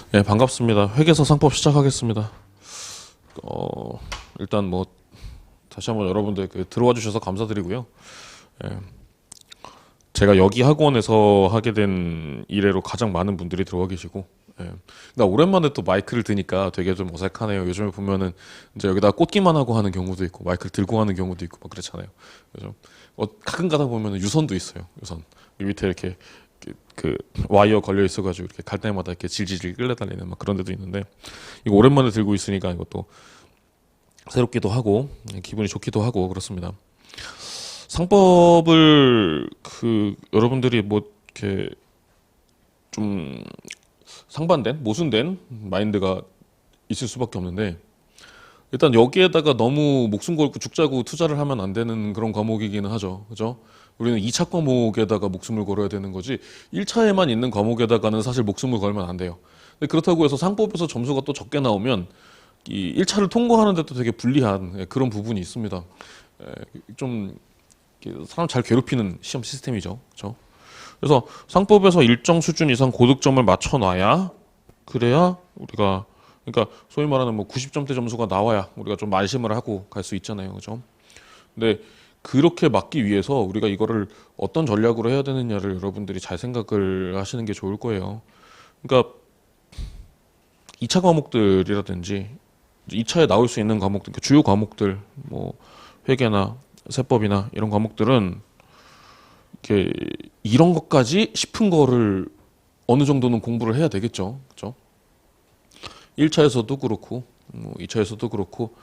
네, 반갑습니다. 회계사 상법 시작하겠습니다. 일단 뭐 다시 한번 여러분들 들어와 주셔서 감사드리고요. 예, 제가 여기 학원에서 하게 된 이래로 가장 많은 분들이 들어와 계시고, 나 오랜만에 또 마이크를 드니까 되게 좀 어색하네요. 요즘에 보면은 이제 여기다 꽂기만 하고 하는 경우도 있고, 마이크를 들고 하는 경우도 있고 막 그렇잖아요. 그래서 가끔 가다 보면은 유선도 있어요. 유선 이 밑에 이렇게 그 와이어 걸려 있어가지고 이렇게 갈 때마다 이렇게 질질질 끌려다니는 막 그런 데도 있는데, 이거 오랜만에 들고 있으니까 이것도 새롭기도 하고 기분이 좋기도 하고 그렇습니다. 상법을 여러분들이 뭐 이렇게 좀 상반된 모순된 마인드가 있을 수밖에 없는데, 일단 여기에다가 너무 목숨 걸고 죽자고 투자를 하면 안 되는 그런 과목이기는 하죠. 그죠? 우리는 2차 과목에다가 목숨을 걸어야 되는 거지 1차에만 있는 과목에다가는 사실 목숨을 걸면 안 돼요. 근데 그렇다고 해서 상법에서 점수가 또 적게 나오면 이 1차를 통과하는 데도 되게 불리한 그런 부분이 있습니다. 좀 사람 잘 괴롭히는 시험 시스템이죠. 그렇죠? 그래서 상법에서 일정 수준 이상 고득점을 맞춰놔야, 그래야 우리가, 그러니까 소위 말하는 뭐 90점대 점수가 나와야 우리가 좀 만심을 하고 갈 수 있잖아요. 그죠? 근데 그렇게 막기 위해서 우리가 이거를 어떤 전략으로 해야 되느냐를 여러분들이 잘 생각을 하시는 게 좋을 거예요. 그러니까 2차 과목들이라든지 2차에 나올 수 있는 과목들, 그러니까 주요 과목들, 뭐 회계나 세법이나 이런 과목들은 이렇게 이런 것까지 싶은 거를 어느 정도는 공부를 해야 되겠죠. 그죠? 1차에서도 그렇고, 뭐 2차에서도 그렇고,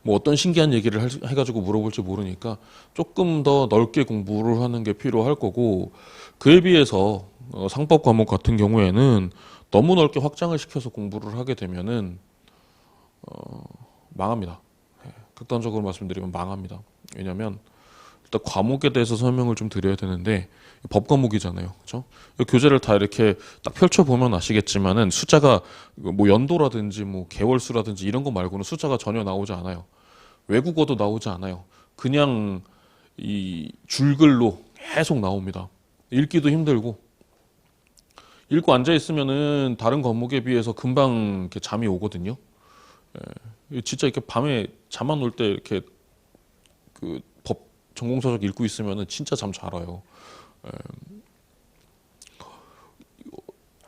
뭐 어떤 신기한 얘기를 해가지고 물어볼지 모르니까 조금 더 넓게 공부를 하는 게 필요할 거고, 그에 비해서 상법 과목 같은 경우에는 너무 넓게 확장을 시켜서 공부를 하게 되면은 망합니다. 극단적으로 말씀드리면 망합니다. 왜냐하면 일단 과목에 대해서 설명을 좀 드려야 되는데, 법 과목이잖아요. 그죠? 교재를 다 이렇게 딱 펼쳐보면 아시겠지만은 숫자가 뭐 연도라든지 뭐 개월수라든지 이런 거 말고는 숫자가 전혀 나오지 않아요. 외국어도 나오지 않아요. 그냥 이 줄글로 계속 나옵니다. 읽기도 힘들고, 읽고 앉아 있으면은 다른 과목에 비해서 금방 이렇게 잠이 오거든요. 진짜 이렇게 밤에 잠 안 올 때 이렇게 그 법 전공서적 읽고 있으면은 진짜 잠 잘 와요.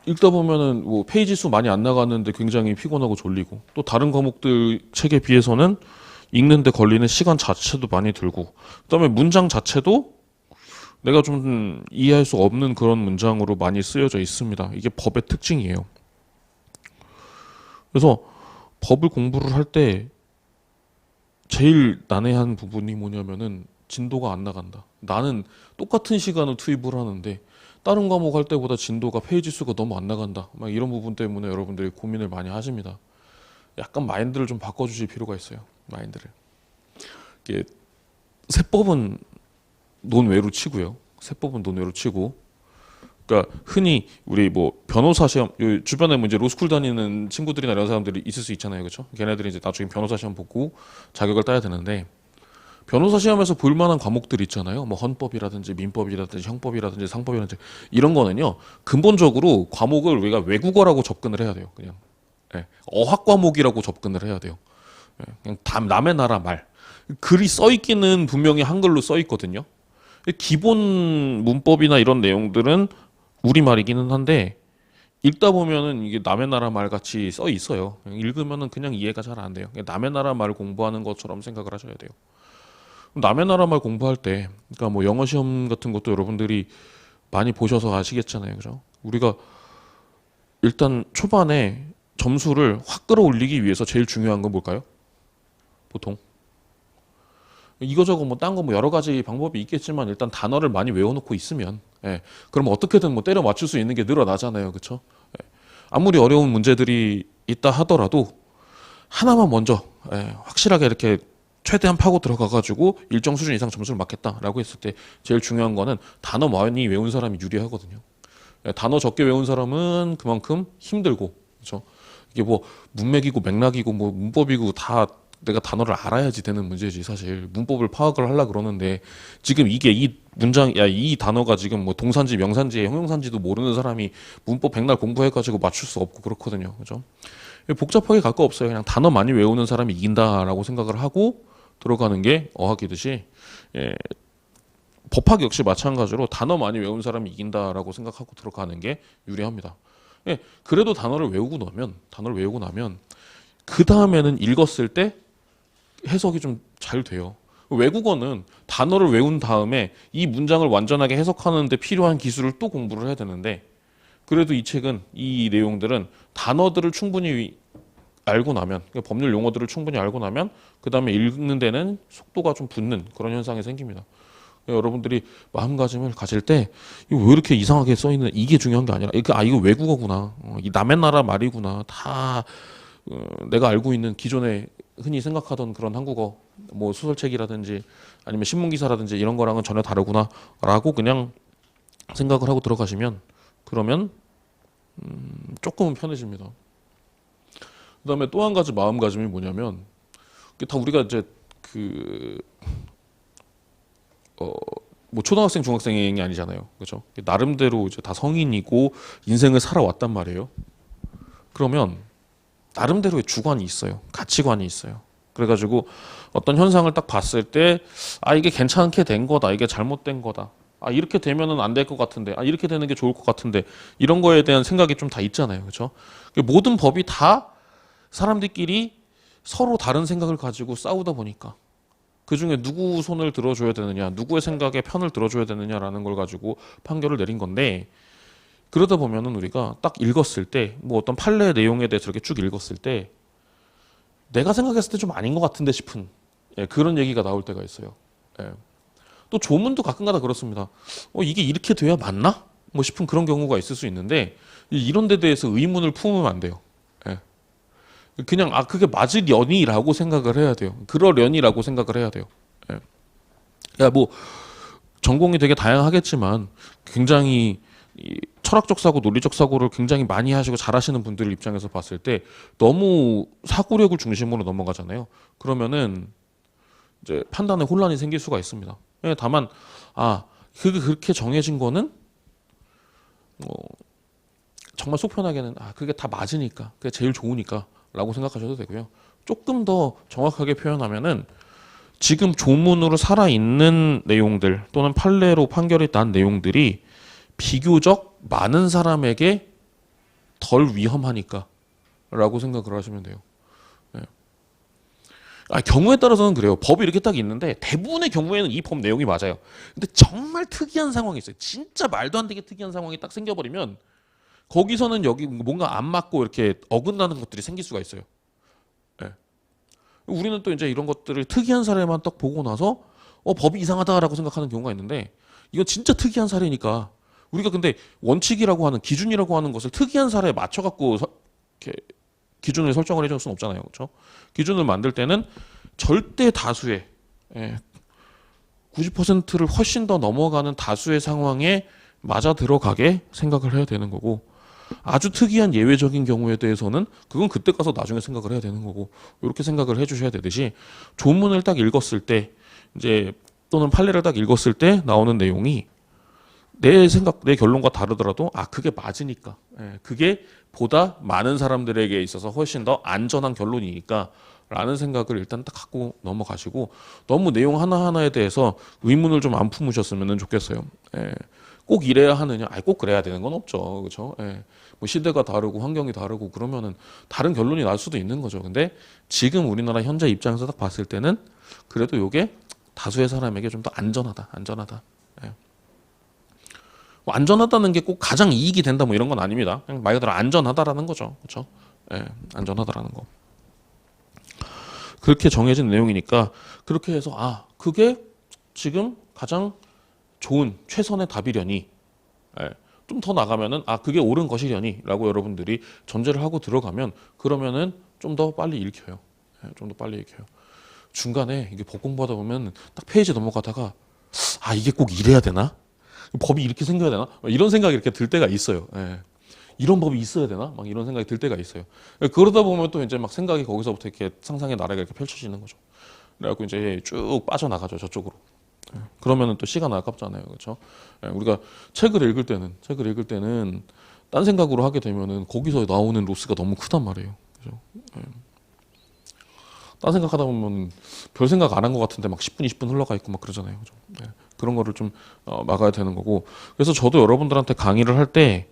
읽다 보면은 뭐 페이지 수 많이 안 나갔는데 굉장히 피곤하고 졸리고, 또 다른 과목들 책에 비해서는 읽는데 걸리는 시간 자체도 많이 들고, 그다음에 문장 자체도 내가 좀 이해할 수 없는 그런 문장으로 많이 쓰여져 있습니다. 이게 법의 특징이에요. 그래서 법을 공부를 할 때 제일 난해한 부분이 뭐냐면은 진도가 안 나간다. 나는 똑같은 시간을 투입을 하는데 다른 과목 할 때보다 진도가 페이지 수가 너무 안 나간다. 막 이런 부분 때문에 여러분들이 고민을 많이 하십니다. 약간 마인드를 좀 바꿔주실 필요가 있어요. 마인드를. 이게 세법은 논외로 치고요. 세법은 논외로 치고. 그러니까 흔히 우리 뭐 변호사 시험, 주변에 뭐 이제 로스쿨 다니는 친구들이나 이런 사람들이 있을 수 있잖아요. 그렇죠? 걔네들이 이제 나중에 변호사 시험 보고 자격을 따야 되는데, 변호사 시험에서 볼 만한 과목들 있잖아요. 뭐 헌법이라든지 민법이라든지 형법이라든지 상법이라든지 이런 거는요. 근본적으로 과목을 우리가 외국어라고 접근을 해야 돼요. 그냥 어학 과목이라고 접근을 해야 돼요. 그냥 남의 나라 말. 글이 써 있기는 분명히 한글로 써 있거든요. 기본 문법이나 이런 내용들은 우리말이기는 한데 읽다 보면은 이게 남의 나라 말 같이 써 있어요. 읽으면은 그냥 이해가 잘 안 돼요. 남의 나라 말 공부하는 것처럼 생각을 하셔야 돼요. 남의 나라 말 공부할 때, 그러니까 뭐 영어 시험 같은 것도 여러분들이 많이 보셔서 아시겠잖아요. 그죠? 우리가 일단 초반에 점수를 확 끌어올리기 위해서 제일 중요한 건 뭘까요? 보통 이거저거 뭐 딴 거 뭐 여러 가지 방법이 있겠지만 일단 단어를 많이 외워놓고 있으면, 그럼 어떻게든 뭐 때려 맞출 수 있는 게 늘어나잖아요. 그렇죠? 아무리 어려운 문제들이 있다 하더라도 하나만 먼저 확실하게 이렇게 최대한 파고 들어가가지고 일정 수준 이상 점수를 맞겠다라고 했을 때 제일 중요한 거는 단어 많이 외운 사람이 유리하거든요. 단어 적게 외운 사람은 그만큼 힘들고, 그렇죠? 이게 뭐 문맥이고 맥락이고 뭐 문법이고 다 내가 단어를 알아야지 되는 문제지. 사실 문법을 파악을 하려 그러는데 지금 이게 이 문장, 야, 이 단어가 지금 뭐 동사인지 명사인지 형용사인지도 모르는 사람이 문법 백날 공부해가지고 맞출 수 없고 그렇거든요. 그죠? 복잡하게 갈 거 없어요. 그냥 단어 많이 외우는 사람이 이긴다라고 생각을 하고 들어가는 게 어학이듯이, 예, 법학 역시 마찬가지로 단어 많이 외운 사람이 이긴다라고 생각하고 들어가는 게 유리합니다. 예, 그래도 단어를 외우고 나면 그 다음에는 읽었을 때 해석이 좀 잘 돼요. 외국어는 단어를 외운 다음에 이 문장을 완전하게 해석하는 데 필요한 기술을 또 공부를 해야 되는데, 그래도 이 책은, 이 내용들은 단어들을 충분히 알고 나면, 그러니까 법률 용어들을 충분히 알고 나면 그 다음에 읽는 데는 속도가 좀 붙는 그런 현상이 생깁니다. 여러분들이 마음가짐을 가질 때 이거 왜 이렇게 이상하게 써 있는, 이게 중요한 게 아니라 이거 외국어구나, 이 남의 나라 말이구나, 다 내가 알고 있는 기존에 흔히 생각하던 그런 한국어, 뭐 소설책이라든지 아니면 신문 기사라든지 이런 거랑은 전혀 다르구나라고 그냥 생각을 하고 들어가시면, 그러면 조금은 편해집니다. 그다음에 또 한 가지 마음가짐이 뭐냐면, 이게 다 우리가 이제 그 뭐 초등학생 중학생이 아니잖아요, 그렇죠? 나름대로 이제 다 성인이고 인생을 살아왔단 말이에요. 그러면 나름대로의 주관이 있어요. 가치관이 있어요. 그래가지고 어떤 현상을 딱 봤을 때, 아, 이게 괜찮게 된 거다, 이게 잘못된 거다, 아, 이렇게 되면은 안 될 것 같은데, 아, 이렇게 되는 게 좋을 것 같은데, 이런 거에 대한 생각이 좀 다 있잖아요, 그렇죠? 모든 법이 다 사람들끼리 서로 다른 생각을 가지고 싸우다 보니까 그 중에 누구 손을 들어줘야 되느냐, 누구의 생각에 편을 들어줘야 되느냐라는 걸 가지고 판결을 내린 건데, 그러다 보면은 우리가 딱 읽었을 때, 뭐 어떤 판례 내용에 대해서 이렇게 쭉 읽었을 때, 내가 생각했을 때 좀 아닌 것 같은데 싶은, 예, 그런 얘기가 나올 때가 있어요. 예. 또 조문도 가끔가다 그렇습니다. 이게 이렇게 돼야 맞나? 뭐 싶은 그런 경우가 있을 수 있는데, 이런 데 대해서 의문을 품으면 안 돼요. 예. 그냥 그게 맞으려니라고 생각을 해야 돼요. 그러려니라고 생각을 해야 돼요. 예. 야, 뭐 전공이 되게 다양하겠지만 굉장히 이 철학적 사고, 논리적 사고를 굉장히 많이 하시고 잘하시는 분들 입장에서 봤을 때 너무 사고력을 중심으로 넘어가잖아요. 그러면은 이제 판단에 혼란이 생길 수가 있습니다. 예, 다만 그게 그렇게 정해진 거는 뭐 정말 속 편하게는 그게 다 맞으니까, 그게 제일 좋으니까라고 생각하셔도 되고요. 조금 더 정확하게 표현하면은 지금 조문으로 살아있는 내용들 또는 판례로 판결이 난 내용들이 비교적 많은 사람에게 덜 위험하니까 라고 생각을 하시면 돼요. 네. 경우에 따라서는 그래요. 법이 이렇게 딱 있는데 대부분의 경우에는 이 법 내용이 맞아요. 근데 정말 특이한 상황이 있어요. 진짜 말도 안 되게 특이한 상황이 딱 생겨버리면 거기서는 여기 뭔가 안 맞고 이렇게 어긋나는 것들이 생길 수가 있어요. 네. 우리는 또 이제 이런 것들을 특이한 사례만 딱 보고 나서 법이 이상하다라고 생각하는 경우가 있는데, 이건 진짜 특이한 사례니까 우리가 근데 원칙이라고 하는, 기준이라고 하는 것을 특이한 사례에 맞춰갖고 이렇게 기준을 설정을 해줄 수는 없잖아요, 그렇죠? 기준을 만들 때는 절대 다수의 90%를 훨씬 더 넘어가는 다수의 상황에 맞아 들어가게 생각을 해야 되는 거고, 아주 특이한 예외적인 경우에 대해서는 그건 그때 가서 나중에 생각을 해야 되는 거고, 이렇게 생각을 해주셔야 되듯이 조문을 딱 읽었을 때 이제 또는 판례를 딱 읽었을 때 나오는 내용이 내 생각, 내 결론과 다르더라도 그게 맞으니까, 그게 보다 많은 사람들에게 있어서 훨씬 더 안전한 결론이니까 라는 생각을 일단 딱 갖고 넘어가시고, 너무 내용 하나하나에 대해서 의문을 좀 안 품으셨으면 좋겠어요. 꼭 이래야 하느냐? 꼭 그래야 되는 건 없죠, 그렇죠? 뭐 시대가 다르고 환경이 다르고 그러면은 다른 결론이 날 수도 있는 거죠. 근데 지금 우리나라 현재 입장에서 딱 봤을 때는 그래도 이게 다수의 사람에게 좀 더 안전하다. 뭐 안전하다는 게 꼭 가장 이익이 된다 뭐 이런 건 아닙니다. 그냥 말 그대로 안전하다라는 거죠, 그렇죠? 안전하다라는 거. 그렇게 정해진 내용이니까 그렇게 해서 그게 지금 가장 좋은 최선의 답이려니, 좀 더 나가면은 그게 옳은 것이려니라고 여러분들이 전제를 하고 들어가면, 그러면은 좀 더 빨리 읽혀요. 좀 더 빨리 읽혀요. 중간에 이게 법 공부하다 보면 딱 페이지 넘어가다가 이게 꼭 이래야 되나? 법이 이렇게 생겨야 되나? 이런 생각이 이렇게 들 때가 있어요. 이런 법이 있어야 되나? 막 이런 생각이 들 때가 있어요. 그러다 보면 또 이제 막 생각이 거기서부터 이렇게 상상의 나래가 이렇게 펼쳐지는 거죠. 그래갖고 이제 쭉 빠져나가죠, 저쪽으로. 그러면은 또 시간 아깝잖아요, 그렇죠? 우리가 책을 읽을 때는 딴 생각으로 하게 되면은 거기서 나오는 로스가 너무 크단 말이에요. 그죠? 딴 생각하다 보면 별 생각 안 한 것 같은데 막 10분, 20분 흘러가 있고 막 그러잖아요, 그죠? 그런 거를 좀 막아야 되는 거고. 그래서 저도 여러분들한테 강의를 할 때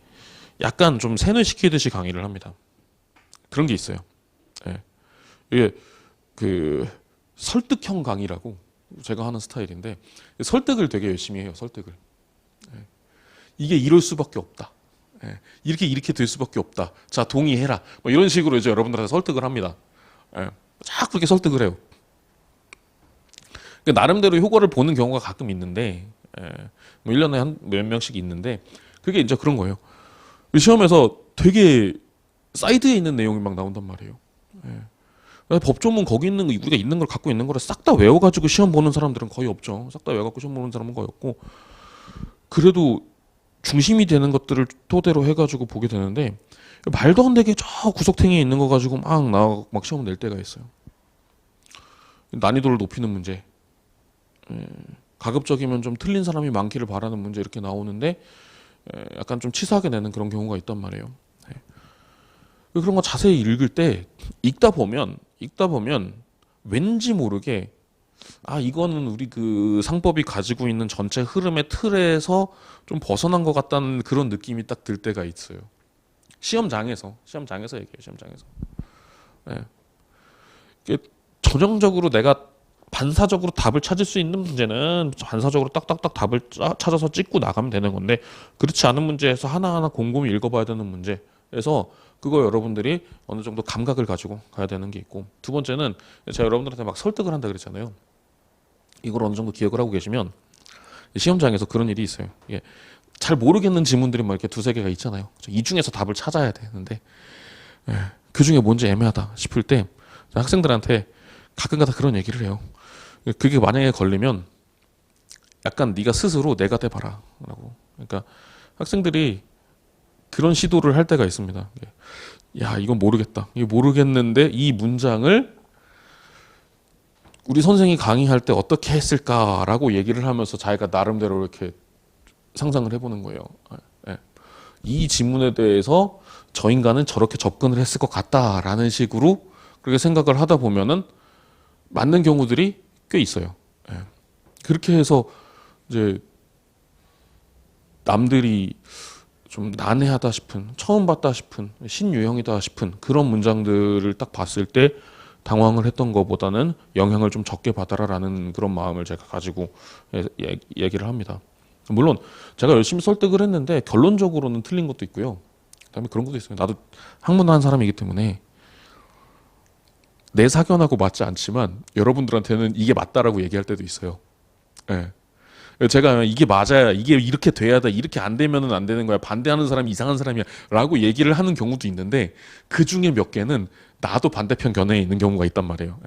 약간 좀 세뇌시키듯이 강의를 합니다. 그런 게 있어요. 예. 이게 그 설득형 강의라고 제가 하는 스타일인데 설득을 되게 열심히 해요. 설득을. 이게 이럴 수밖에 없다. 이렇게 될 수밖에 없다. 자, 동의해라. 뭐 이런 식으로 이제 여러분들한테 설득을 합니다. 자꾸 그렇게 설득을 해요. 나름대로 효과를 보는 경우가 가끔 있는데, 뭐 1년에 한 몇 명씩 있는데, 그게 이제 그런 거예요. 시험에서 되게 사이드에 있는 내용이 막 나온단 말이에요. 법조문 거기 있는 거, 우리가 있는 걸 갖고 있는 거를 싹 다 외워가지고 시험 보는 사람들은 거의 없죠. 싹 다 외워갖고 시험 보는 사람은 거의 없고, 그래도 중심이 되는 것들을 토대로 해가지고 보게 되는데, 말도 안 되게 저 구석탱이에 있는 거 가지고 막 시험 낼 때가 있어요. 난이도를 높이는 문제, 가급적이면 좀 틀린 사람이 많기를 바라는 문제 이렇게 나오는데, 약간 좀 치사하게 내는 그런 경우가 있단 말이에요. 그런 거 자세히 읽을 때 읽다 보면 왠지 모르게 이거는 우리 그 상법이 가지고 있는 전체 흐름의 틀에서 좀 벗어난 것 같다는 그런 느낌이 딱 들 때가 있어요. 시험장에서 얘기해요. 시험장에서. 이게 전형적으로 내가 반사적으로 답을 찾을 수 있는 문제는 반사적으로 딱딱딱 답을 찾아서 찍고 나가면 되는 건데, 그렇지 않은 문제에서 하나하나 곰곰이 읽어봐야 되는 문제에서 그거 여러분들이 어느 정도 감각을 가지고 가야 되는 게 있고, 두 번째는 제가 여러분들한테 막 설득을 한다 그랬잖아요. 이걸 어느 정도 기억을 하고 계시면 시험장에서 그런 일이 있어요. 잘 모르겠는 지문들이 막 이렇게 두세 개가 있잖아요. 이 중에서 답을 찾아야 되는데, 그 중에 뭔지 애매하다 싶을 때 학생들한테 가끔가다 그런 얘기를 해요. 그게 만약에 걸리면 약간 네가 스스로 내가 돼봐라 라고. 그러니까 학생들이 그런 시도를 할 때가 있습니다. 야, 이건 모르겠다. 이거 모르겠는데 이 문장을 우리 선생이 강의할 때 어떻게 했을까라고 얘기를 하면서 자기가 나름대로 이렇게 상상을 해보는 거예요. 이 지문에 대해서 저 인간은 저렇게 접근을 했을 것 같다라는 식으로 그렇게 생각을 하다 보면은 맞는 경우들이 꽤 있어요. 그렇게 해서 이제 남들이 좀 난해하다 싶은, 처음 봤다 싶은, 신유형이다 싶은 그런 문장들을 딱 봤을 때 당황을 했던 것보다는 영향을 좀 적게 받아라라는 그런 마음을 제가 가지고 얘기를 합니다. 물론 제가 열심히 설득을 했는데 결론적으로는 틀린 것도 있고요. 그다음에 그런 것도 있어요. 나도 학문한 사람이기 때문에 내 사견하고 맞지 않지만 여러분들한테는 이게 맞다라고 얘기할 때도 있어요. 제가 이게 맞아야, 이게 이렇게 돼야 돼, 이렇게 안 되면은 안 되는 거야, 반대하는 사람이 이상한 사람이야 라고 얘기를 하는 경우도 있는데, 그 중에 몇 개는 나도 반대편 견해에 있는 경우가 있단 말이에요.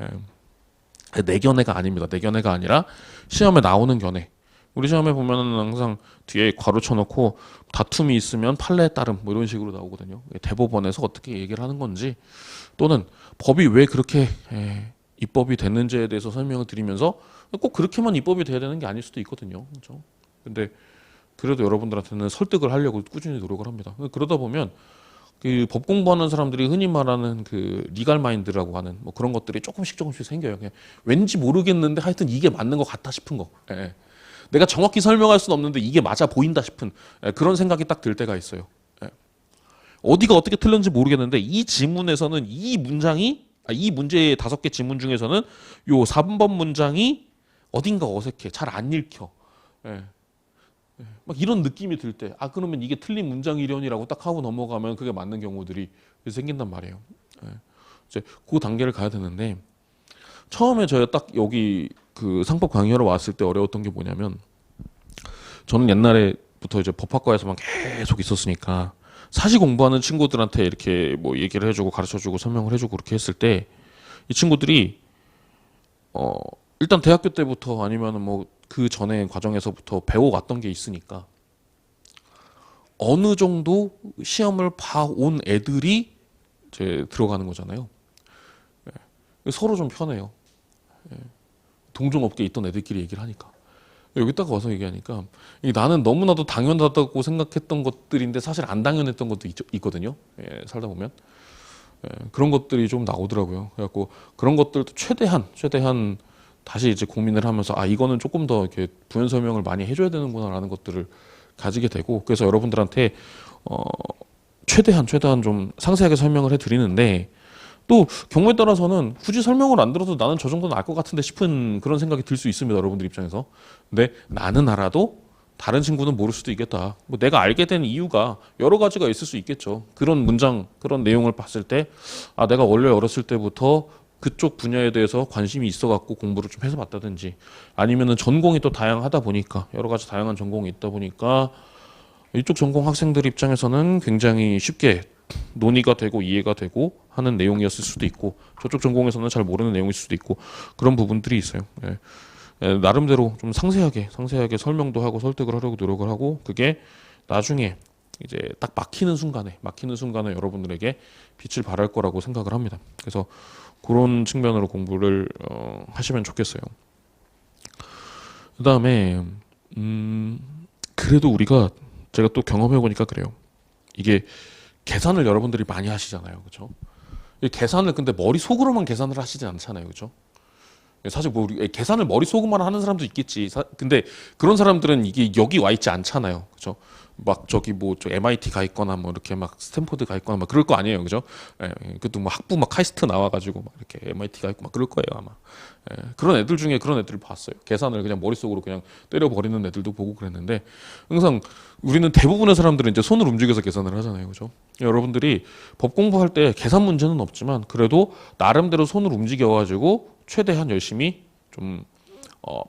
내 견해가 아닙니다. 내 견해가 아니라 시험에 나오는 견해. 우리 시험에 보면은 항상 뒤에 괄호 쳐놓고 다툼이 있으면 판례에 따름 뭐 이런 식으로 나오거든요. 대법원에서 어떻게 얘기를 하는 건지, 또는 법이 왜 그렇게 입법이 됐는지에 대해서 설명을 드리면서 꼭 그렇게만 입법이 돼야 되는 게 아닐 수도 있거든요. 그렇죠? 근데 그래도 여러분들한테는 설득을 하려고 꾸준히 노력을 합니다. 그러다 보면 그 법 공부하는 사람들이 흔히 말하는 그 리갈 마인드라고 하는 뭐 그런 것들이 조금씩 생겨요. 그냥 왠지 모르겠는데 하여튼 이게 맞는 것 같다 싶은 거. 내가 정확히 설명할 수는 없는데 이게 맞아 보인다 싶은 그런 생각이 딱 들 때가 있어요. 어디가 어떻게 틀렸는지 모르겠는데 이 지문에서는 이 문장이 이 문제의 5개 지문 중에서는 요 3번 문장이 어딘가 어색해. 잘 안 읽혀. 막 이런 느낌이 들 때, 그러면 이게 틀린 문장이려니라고 딱 하고 넘어가면 그게 맞는 경우들이 생긴단 말이에요. 이제 그 단계를 가야 되는데, 처음에 저희가 딱 여기 그 상법 강의하러 왔을 때 어려웠던 게 뭐냐면, 저는 옛날에부터 이제 법학과에서만 계속 있었으니까, 사시 공부하는 친구들한테 이렇게 뭐 얘기를 해주고 가르쳐주고 설명을 해주고 그렇게 했을 때, 이 친구들이 일단 대학교 때부터 아니면은 뭐 그 전에 과정에서부터 배워왔던 게 있으니까 어느 정도 시험을 봐온 애들이 이제 들어가는 거잖아요. 서로 좀 편해요. 동종업계에 있던 애들끼리 얘기를 하니까. 여기다가 와서 얘기하니까 나는 너무나도 당연하다고 생각했던 것들인데 사실 안 당연했던 것도 있거든요. 살다 보면 그런 것들이 좀 나오더라고요. 그래갖고 그런 것들도 최대한 다시 이제 고민을 하면서 이거는 조금 더 이렇게 부연 설명을 많이 해줘야 되는구나라는 것들을 가지게 되고, 그래서 여러분들한테 최대한 좀 상세하게 설명을 해드리는데, 또 경우에 따라서는 굳이 설명을 안 들어도 나는 저 정도는 알 것 같은데 싶은 그런 생각이 들 수 있습니다, 여러분들 입장에서. 근데 나는 알아도 다른 친구는 모를 수도 있겠다. 뭐 내가 알게 된 이유가 여러 가지가 있을 수 있겠죠. 그런 문장, 그런 내용을 봤을 때, 내가 원래 어렸을 때부터 그쪽 분야에 대해서 관심이 있어갖고 공부를 좀 해서 봤다든지, 아니면은 전공이 또 다양하다 보니까, 여러 가지 다양한 전공이 있다 보니까 이쪽 전공 학생들 입장에서는 굉장히 쉽게 논의가 되고 이해가 되고 하는 내용이었을 수도 있고, 저쪽 전공에서는 잘 모르는 내용일 수도 있고, 그런 부분들이 있어요. 나름대로 좀 상세하게 설명도 하고 설득을 하려고 노력을 하고, 그게 나중에 이제 딱 막히는 순간에 여러분들에게 빛을 발할 거라고 생각을 합니다. 그래서 그런 측면으로 공부를 하시면 좋겠어요. 그다음에 그래도 우리가, 제가 또 경험해 보니까 그래요. 이게 계산을 여러분들이 많이 하시잖아요, 그렇죠? 계산을 근데 머릿속으로만 계산을 하시지 않잖아요, 그렇죠? 사실 뭐 계산을 머릿속으로만 하는 사람도 있겠지. 근데 그런 사람들은 이게 여기 와 있지 않잖아요, 그렇죠? 막 저기 뭐 저 MIT 가 있거나 뭐 이렇게 막 스탠포드 가 있거나 막 그럴 거 아니에요, 그죠? 그것도 뭐 학부 막 카이스트 나와가지고 막 이렇게 MIT 가 있고 막 그럴 거예요 아마. 그런 애들 중에 그런 애들을 봤어요. 계산을 그냥 머릿속으로 그냥 때려 버리는 애들도 보고 그랬는데, 항상 우리는 대부분의 사람들은 이제 손을 움직여서 계산을 하잖아요, 그죠? 여러분들이 법 공부할 때 계산 문제는 없지만 그래도 나름대로 손을 움직여가지고 최대한 열심히 좀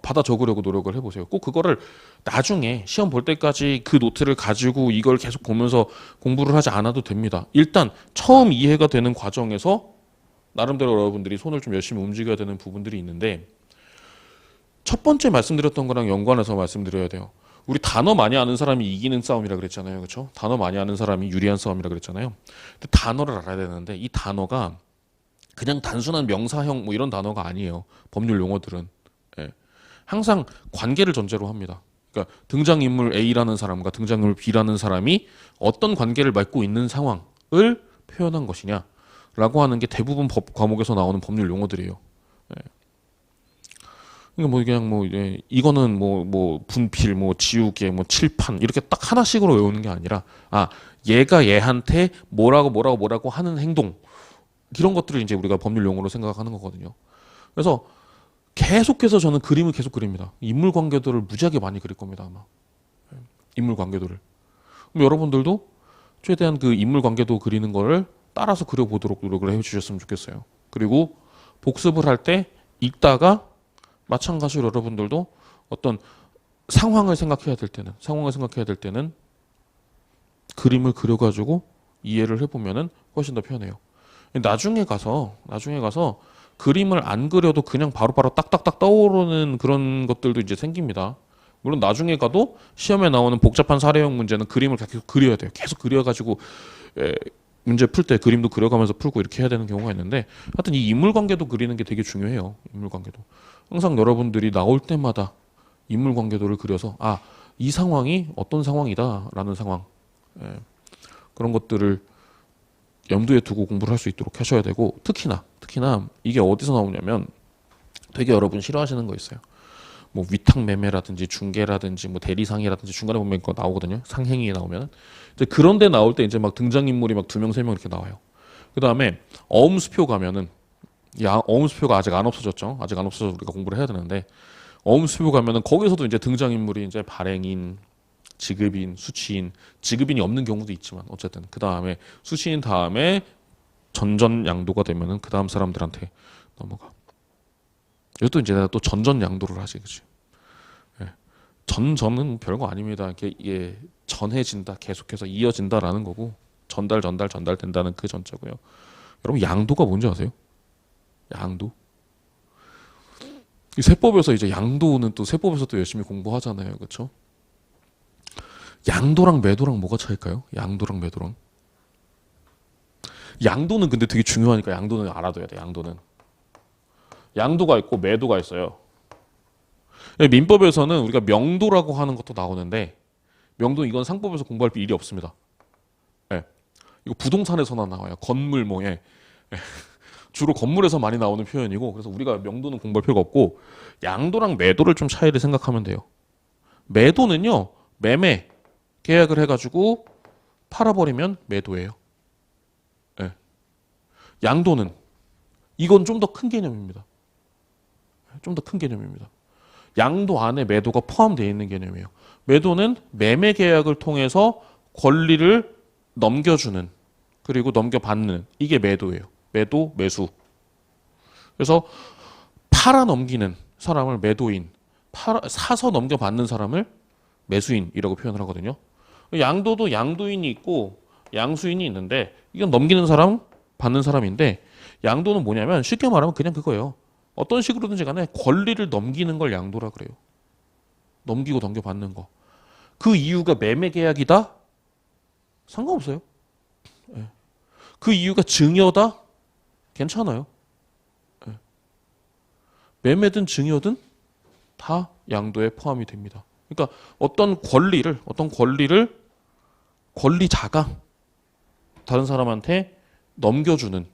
받아 적으려고 노력을 해보세요. 꼭 그거를 나중에 시험 볼 때까지 그 노트를 가지고 이걸 계속 보면서 공부를 하지 않아도 됩니다. 일단 처음 이해가 되는 과정에서 나름대로 여러분들이 손을 좀 열심히 움직여야 되는 부분들이 있는데, 첫 번째 말씀드렸던 거랑 연관해서 말씀드려야 돼요. 우리 단어 많이 아는 사람이 이기는 싸움이라 그랬잖아요, 그렇죠? 단어 많이 아는 사람이 유리한 싸움이라 그랬잖아요. 근데 단어를 알아야 되는데 이 단어가 그냥 단순한 명사형 뭐 이런 단어가 아니에요. 법률 용어들은. 항상 관계를 전제로 합니다. 그러니까 등장인물 A라는 사람과 등장인물 B라는 사람이 어떤 관계를 맺고 있는 상황을 표현한 것이냐라고 하는 게 대부분 법 과목에서 나오는 법률 용어들이에요. 그러니까 뭐 그냥 뭐 이거는 뭐 분필, 뭐 지우개, 뭐 칠판 이렇게 딱 하나씩으로 외우는 게 아니라, 얘가 얘한테 뭐라고 하는 행동, 이런 것들을 이제 우리가 법률 용어로 생각하는 거거든요. 그래서 계속해서 저는 그림을 계속 그립니다. 인물 관계도를 무지하게 많이 그릴 겁니다, 아마. 인물 관계도를. 그럼 여러분들도 최대한 그 인물 관계도 그리는 거를 따라서 그려보도록 노력을 해주셨으면 좋겠어요. 그리고 복습을 할 때 읽다가 마찬가지로 여러분들도 어떤 상황을 생각해야 될 때는 그림을 그려가지고 이해를 해보면은 훨씬 더 편해요. 나중에 가서 그림을 안 그려도 그냥 바로바로 딱딱딱 떠오르는 그런 것들도 이제 생깁니다. 물론 나중에 가도 시험에 나오는 복잡한 사례형 문제는 그림을 계속 그려야 돼요. 계속 그려가지고 문제 풀 때 그림도 그려가면서 풀고 이렇게 해야 되는 경우가 있는데, 하여튼 이 인물관계도 그리는 게 되게 중요해요. 인물관계도. 항상 여러분들이 나올 때마다 인물관계도를 그려서 이 상황이 어떤 상황이다라는 상황, 그런 것들을 염두에 두고 공부를 할 수 있도록 하셔야 되고, 특히나 이게 어디서 나오냐면 되게 여러분 싫어하시는 거 있어요. 뭐 위탁 매매라든지 중개라든지 뭐 대리상이라든지 중간에 보면 그거 나오거든요. 상행이 나오면 이제 그런 데 나올 때 이제 막 등장인물이 막 두 명 세 명 이렇게 나와요. 그다음에 어음수표 가면은, 어음수표가 아직 안 없어졌죠. 아직 안 없어서 우리가 공부를 해야 되는데, 어음수표 가면은 거기서도 이제 등장인물이 이제 발행인, 지급인, 수취인, 지급인이 없는 경우도 있지만 어쨌든 그 다음에 수취인 다음에 전전양도가 되면은 그 다음 사람들한테 넘어가. 이것도 이제 내가 또 전전양도를 하지, 그치? 전은 별거 아닙니다. 이게 전해진다, 계속해서 이어진다라는 거고, 전달된다는 그 전자고요. 여러분 양도가 뭔지 아세요? 양도? 이 세법에서 이제 양도는 또 세법에서 또 열심히 공부하잖아요, 그렇죠? 양도랑 매도랑 뭐가 차일까요? 양도랑 매도랑. 양도는 근데 되게 중요하니까 양도는 알아둬야 돼. 양도가 있고 매도가 있어요. 민법에서는 우리가 명도라고 하는 것도 나오는데 명도 이건 상법에서 공부할 일이 없습니다. 예. 이거 부동산에서나 나와요. 건물 뭐에 주로 건물에서 많이 나오는 표현이고 그래서 우리가 명도는 공부할 필요가 없고 양도랑 매도를 좀 차이를 생각하면 돼요. 매도는요 매매 계약을 해가지고 팔아버리면 매도예요. 예. 양도는 이건 좀 더 큰 개념입니다. 좀 더 큰 개념입니다. 양도 안에 매도가 포함되어 있는 개념이에요. 매도는 매매 계약을 통해서 권리를 넘겨주는 그리고 넘겨받는 이게 매도예요. 매도, 매수. 그래서 팔아 넘기는 사람을 매도인, 사서 넘겨받는 사람을 매수인이라고 표현을 하거든요. 양도도 양도인이 있고 양수인이 있는데 이건 넘기는 사람, 받는 사람인데 양도는 뭐냐면 쉽게 말하면 그냥 그거예요. 어떤 식으로든지 간에 권리를 넘기는 걸 양도라 그래요. 넘기고 넘겨받는 거. 그 이유가 매매 계약이다? 상관없어요. 예. 그 이유가 증여다? 괜찮아요. 예. 매매든 증여든 다 양도에 포함이 됩니다. 그러니까 어떤 권리를 권리자가 다른 사람한테 넘겨주는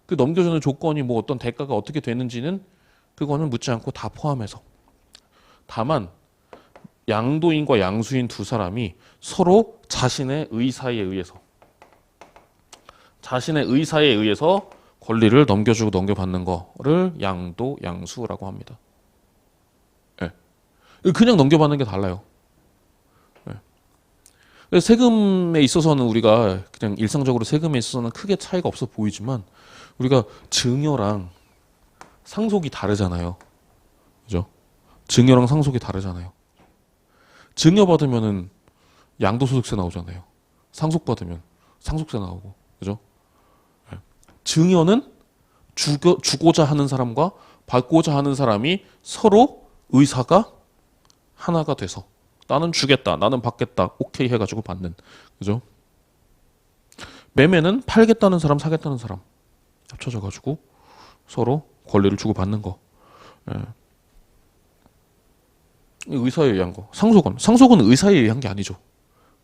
그 넘겨주는 조건이 뭐 어떤 대가가 어떻게 되는지는 그거는 묻지 않고 다 포함해서 다만 양도인과 양수인 두 사람이 서로 자신의 의사에 의해서 권리를 넘겨주고 넘겨받는 거를 양도, 양수라고 합니다. 예. 그냥 넘겨받는 게 달라요. 예. 세금에 있어서는 우리가 그냥 일상적으로 세금에 있어서는 크게 차이가 없어 보이지만 우리가 증여랑 상속이 다르잖아요. 그죠? 증여랑 상속이 다르잖아요. 증여받으면은 양도소득세 나오잖아요. 상속받으면 상속세 나오고. 그죠? 증여는 주고자 하는 사람과 받고자 하는 사람이 서로 의사가 하나가 돼서 나는 주겠다, 나는 받겠다, 오케이 해가지고 받는. 그죠? 매매는 팔겠다는 사람, 사겠다는 사람 합쳐져가지고 서로 권리를 주고 받는 거. 예. 의사에 의한 거. 상속은 의사에 의한 게 아니죠.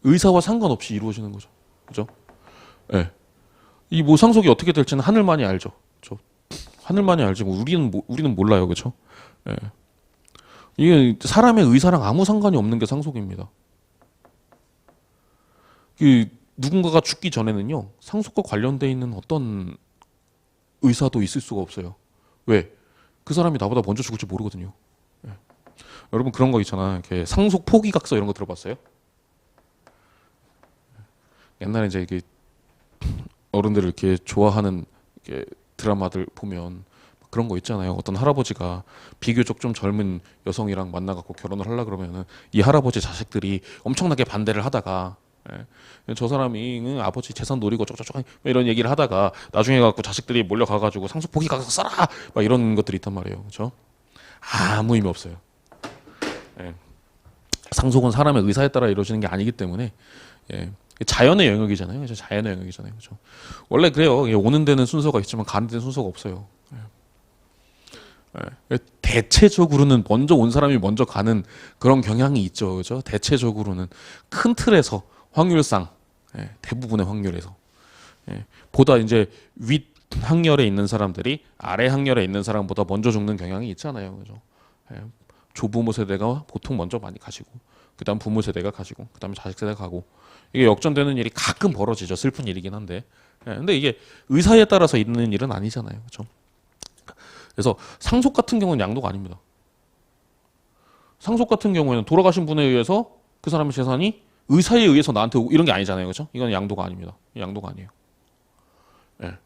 의사와 상관없이 이루어지는 거죠. 그죠? 예. 이 뭐 상속이 어떻게 될지는 하늘만이 알죠. 그죠? 하늘만이 알지. 뭐 우리는 몰라요. 그죠? 예. 이게 사람의 의사랑 아무 상관이 없는 게 상속입니다. 누군가가 죽기 전에는요. 상속과 관련돼 있는 어떤 의사도 있을 수가 없어요. 왜? 그 사람이 나보다 먼저 죽을지 모르거든요. 예. 여러분 그런 거 있잖아. 이렇게 상속 포기각서 이런 거 들어봤어요? 옛날에 이제 이게 어른들 이렇게 좋아하는 이렇게 드라마들 보면 그런 거 있잖아요. 어떤 할아버지가 비교적 좀 젊은 여성이랑 만나갖고 결혼을 하려 그러면은 이 할아버지 자식들이 엄청나게 반대를 하다가 저 사람이 아버지 재산 노리고 쪽쪽쪽 이런 얘기를 하다가 나중에 갖고 자식들이 몰려가가지고 상속 포기각서 써라 막 이런 것들이 있단 말이에요. 그렇죠? 아무 의미 없어요. 예. 상속은 사람의 의사에 따라 이루어지는 게 아니기 때문에 예. 자연의 영역이잖아요. 그렇죠? 자연의 영역이잖아요. 그렇죠? 원래 그래요. 오는 데는 순서가 있지만 가는 데는 순서가 없어요. 예. 대체적으로는 먼저 온 사람이 먼저 가는 그런 경향이 있죠. 그렇죠? 대체적으로는 큰 틀에서 확률상 대부분의 확률에서 보다 이제 윗 학렬에 있는 사람들이 아래 학렬에 있는 사람보다 먼저 죽는 경향이 있잖아요. 그죠? 조부모 세대가 보통 먼저 많이 가시고 그다음 부모 세대가 가시고 그다음에 자식 세대가 가고 이게 역전되는 일이 가끔 벌어지죠. 슬픈 일이긴 한데. 근데 이게 의사에 따라서 있는 일은 아니잖아요. 그렇죠? 그래서 상속 같은 경우는 양도가 아닙니다. 상속 같은 경우에는 돌아가신 분에 의해서 그 사람의 재산이 의사에 의해서 나한테 오고 이런 게 아니잖아요. 그렇죠? 이건 양도가 아닙니다. 양도가 아니에요. 예.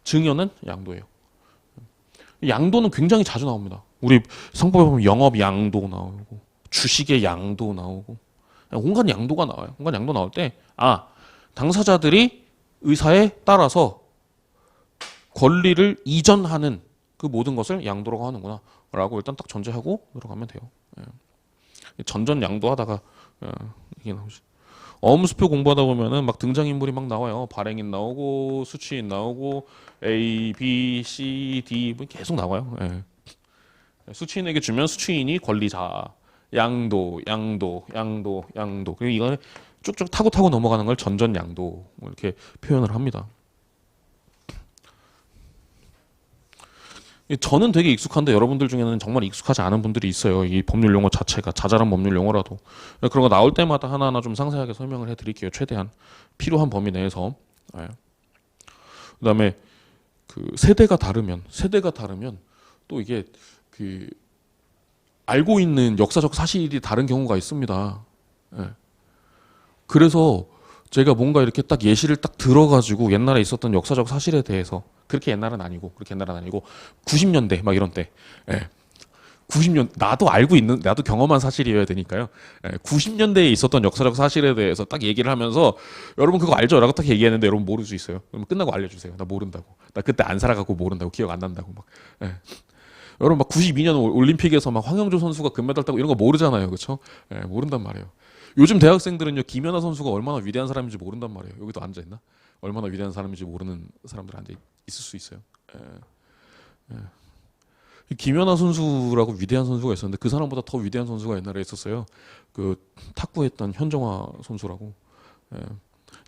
증여는 양도예요. 양도는 굉장히 자주 나옵니다. 우리 상법에 보면 영업 양도 나오고 주식의 양도 나오고 온갖 양도가 나와요. 온갖 양도 나올 때 당사자들이 의사에 따라서 권리를 이전하는 그 모든 것을 양도라고 하는구나 라고 일단 딱 전제하고 들어가면 돼요. 전전 양도하다가 이게 나오지. 어음수표 공부하다 보면은 막 등장인물이 막 나와요. 발행인 나오고 수취인 나오고 A, B, C, D 뭐 계속 나와요. 예. 수취인에게 주면 수취인이 권리자, 양도, 양도, 양도, 양도. 그리고 이거는 쭉쭉 타고 타고 넘어가는 걸 전전양도 뭐 이렇게 표현을 합니다. 저는 되게 익숙한데 여러분들 중에는 정말 익숙하지 않은 분들이 있어요. 이 법률 용어 자체가 자잘한 법률 용어라도 그런 거 나올 때마다 하나하나 좀 상세하게 설명을 해드릴게요. 최대한 필요한 범위 내에서. 예. 그다음에 그 세대가 다르면 또 이게 그 알고 있는 역사적 사실이 다른 경우가 있습니다. 예. 그래서 제가 뭔가 이렇게 딱 예시를 딱 들어가지고 옛날에 있었던 역사적 사실에 대해서 그렇게 옛날은 아니고 90년대 막 이런 때 90년 나도 알고 있는 나도 경험한 사실이어야 되니까요. 90년대에 있었던 역사적 사실에 대해서 딱 얘기를 하면서 여러분 그거 알죠? 라고 딱 얘기했는데 여러분 모를 수 있어요. 그러면 끝나고 알려주세요. 나 모른다고. 나 그때 안 살아가고 모른다고. 기억 안 난다고 막. 여러분 막 92년 올림픽에서 막 황영조 선수가 금메달 따고 이런 거 모르잖아요. 그렇죠? 모른단 말이에요. 요즘 대학생들은요 김연아 선수가 얼마나 위대한 사람인지 모른단 말이에요. 여기도 앉아 있나? 얼마나 위대한 사람인지 모르는 사람들 앉아 있을 수 있어요. 김연아 선수라고 위대한 선수가 있었는데 그 사람보다 더 위대한 선수가 옛날에 있었어요. 그 탁구했던 현정화 선수라고.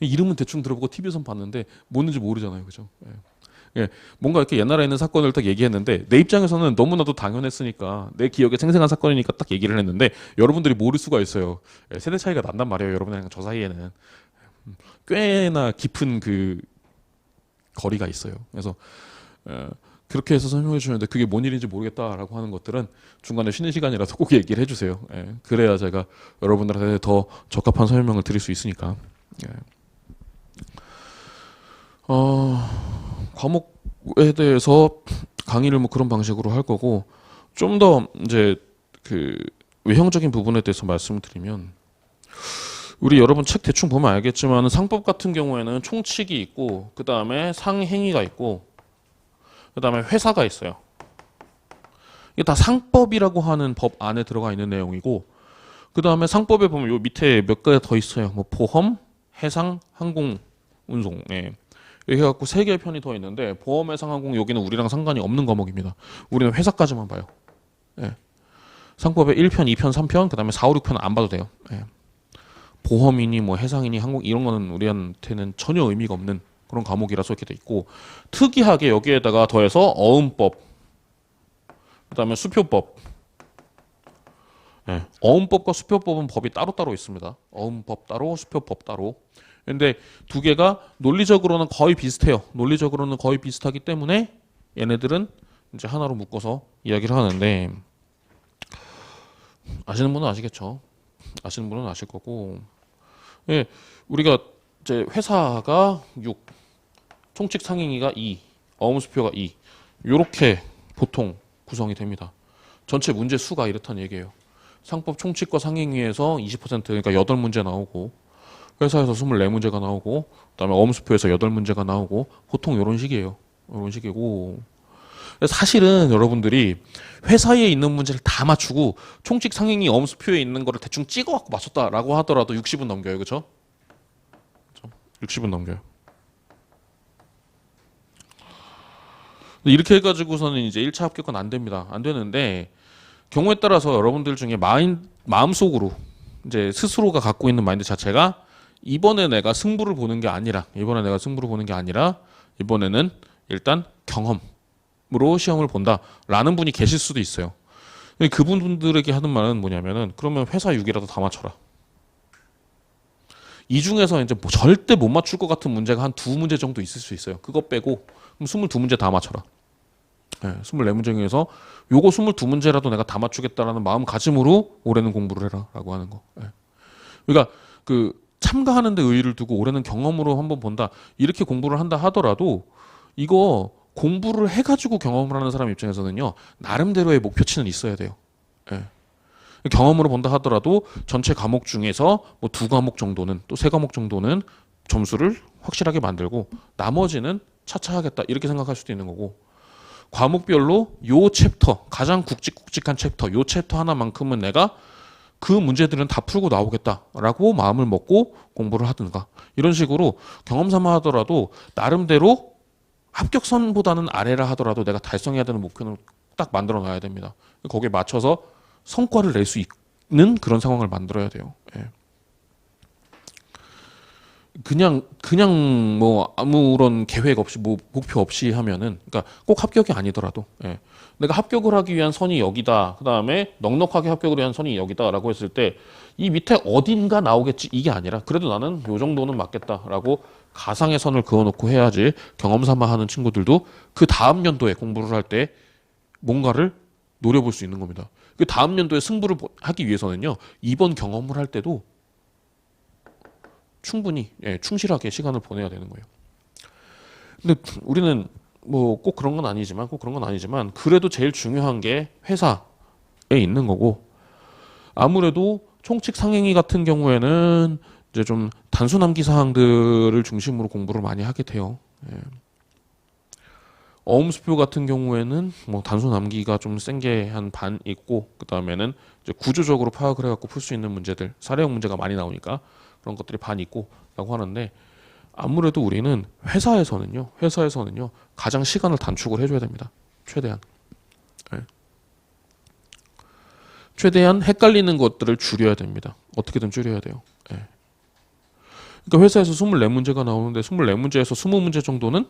이름은 대충 들어보고 TV에서 봤는데 뭔지 모르잖아요, 그죠? 뭔가 이렇게 옛날에 있는 사건을 딱 얘기했는데 내 입장에서는 너무나도 당연했으니까 내 기억에 생생한 사건이니까 딱 얘기를 했는데 여러분들이 모를 수가 있어요. 세대 차이가 난단 말이에요. 여러분이랑 저 사이에는 꽤나 깊은 그 거리가 있어요. 그래서 그렇게 해서 설명해 주셨는데 그게 뭔 일인지 모르겠다라고 하는 것들은 중간에 쉬는 시간이라도 꼭 얘기를 해주세요. 그래야 제가 여러분들한테 더 적합한 설명을 드릴 수 있으니까. 과목에 대해서 강의를 뭐 그런 방식으로 할 거고 좀 더 이제 그 외형적인 부분에 대해서 말씀을 드리면 우리 여러분 책 대충 보면 알겠지만 상법 같은 경우에는 총칙이 있고 그 다음에 상행위가 있고 그 다음에 회사가 있어요. 이게 다 상법이라고 하는 법 안에 들어가 있는 내용이고 그 다음에 상법에 보면 요 밑에 몇 가지 더 있어요. 뭐 보험, 해상, 항공, 운송. 이렇게 해갖고 세 개의 편이 더 있는데 보험, 해상, 항공 여기는 우리랑 상관이 없는 과목입니다. 우리는 회사까지만 봐요. 상법에 1편, 2편, 3편, 그 다음에 4, 5, 6편 안 봐도 돼요. 보험이니 뭐 해상이니 항공 이런 거는 우리한테는 전혀 의미가 없는 그런 과목이라서 이렇게 돼 있고 특이하게 여기에다가 더해서 어음법, 그 다음에 수표법. 어음법과 수표법은 법이 따로따로 있습니다. 어음법 따로, 수표법 따로. 근데 두 개가 논리적으로는 거의 비슷해요. 논리적으로는 거의 비슷하기 때문에 얘네들은 이제 하나로 묶어서 이야기를 하는데 아시는 분은 아시겠죠. 아시는 분은 아실 거고. 우리가 이제 회사가 6, 총칙 상행위가 2, 어음수표가 2. 요렇게 보통 구성이 됩니다. 전체 문제 수가 이렇다는 얘기예요. 상법 총칙과 상행위에서 20% 그러니까 8문제 나오고 회사에서 24문제가 나오고 그다음에 어음수표에서 8문제가 나오고 보통 이런 식이에요. 이런 식이고 사실은 여러분들이 회사에 있는 문제를 다 맞추고 총칙 상행위 어음수표에 있는 거를 대충 찍어갖고 맞췄다라고 하더라도 60은 넘겨요. 그렇죠? 60은 넘겨요. 이렇게 해가지고서는 이제 1차 합격은 안 됩니다. 안 되는데 경우에 따라서 여러분들 중에 마음속으로 이제 스스로가 갖고 있는 마인드 자체가 이번에 내가 승부를 보는 게 아니라 이번에는 일단 경험으로 시험을 본다라는 분이 계실 수도 있어요. 그분들에게 하는 말은 뭐냐면은 그러면 회사 6이라도 다 맞춰라. 이 중에서 이제 뭐 절대 못 맞출 것 같은 문제가 한 2문제 정도 있을 수 있어요. 그거 빼고 그럼 22문제 다 맞춰라. 24문제 중에서 요거 22문제라도 내가 다 맞추겠다라는 마음가짐으로 올해는 공부를 해라라고 하는 거. 그러니까 그 참가하는 데 의의를 두고 올해는 경험으로 한번 본다. 이렇게 공부를 한다 하더라도 이거 공부를 해가지고 경험을 하는 사람 입장에서는요. 나름대로의 목표치는 있어야 돼요. 경험으로 본다 하더라도 전체 과목 중에서 뭐 2과목 정도는 또 3과목 정도는 점수를 확실하게 만들고 나머지는 차차 하겠다 이렇게 생각할 수도 있는 거고 과목별로 요 챕터 가장 굵직굵직한 챕터 요 챕터 하나만큼은 내가 그 문제들은 다 풀고 나오겠다라고 마음을 먹고 공부를 하든가 이런 식으로 경험 삼아 하더라도 나름대로 합격선보다는 아래라 하더라도 내가 달성해야 되는 목표는 딱 만들어 놔야 됩니다. 거기에 맞춰서 성과를 낼 수 있는 그런 상황을 만들어야 돼요. 예. 그냥 뭐 아무런 계획 없이 뭐 목표 없이 하면은 그러니까 꼭 합격이 아니더라도 예. 내가 합격을 하기 위한 선이 여기다. 그다음에 넉넉하게 합격을 위한 선이 여기다라고 했을 때 이 밑에 어딘가 나오겠지 이게 아니라 그래도 나는 요 정도는 맞겠다라고 가상의 선을 그어놓고 해야지 경험 삼아 하는 친구들도 그 다음 연도에 공부를 할 때 뭔가를 노려볼 수 있는 겁니다. 그 다음 연도에 승부를 하기 위해서는요 이번 경험을 할 때도 충분히 충실하게 시간을 보내야 되는 거예요. 근데 우리는 뭐 꼭 그런 건 아니지만 그래도 제일 중요한 게 회사에 있는 거고 아무래도 총칙 상행위 같은 경우에는 이제 좀 단순 암기 사항들을 중심으로 공부를 많이 하게 돼요. 예. 어음수표 같은 경우에는 뭐 단순 암기가 좀 센 게 한 반 있고 그 다음에는 이제 구조적으로 파악을 해갖고 풀 수 있는 문제들 사례형 문제가 많이 나오니까 그런 것들이 반 있고라고 하는데 아무래도 우리는 회사에서는요 가장 시간을 단축을 해줘야 됩니다. 최대한. 예. 최대한 헷갈리는 것들을 줄여야 됩니다. 어떻게든 줄여야 돼요. 예. 그러니까 회사에서 24문제가 나오는데 24문제에서 20문제 정도는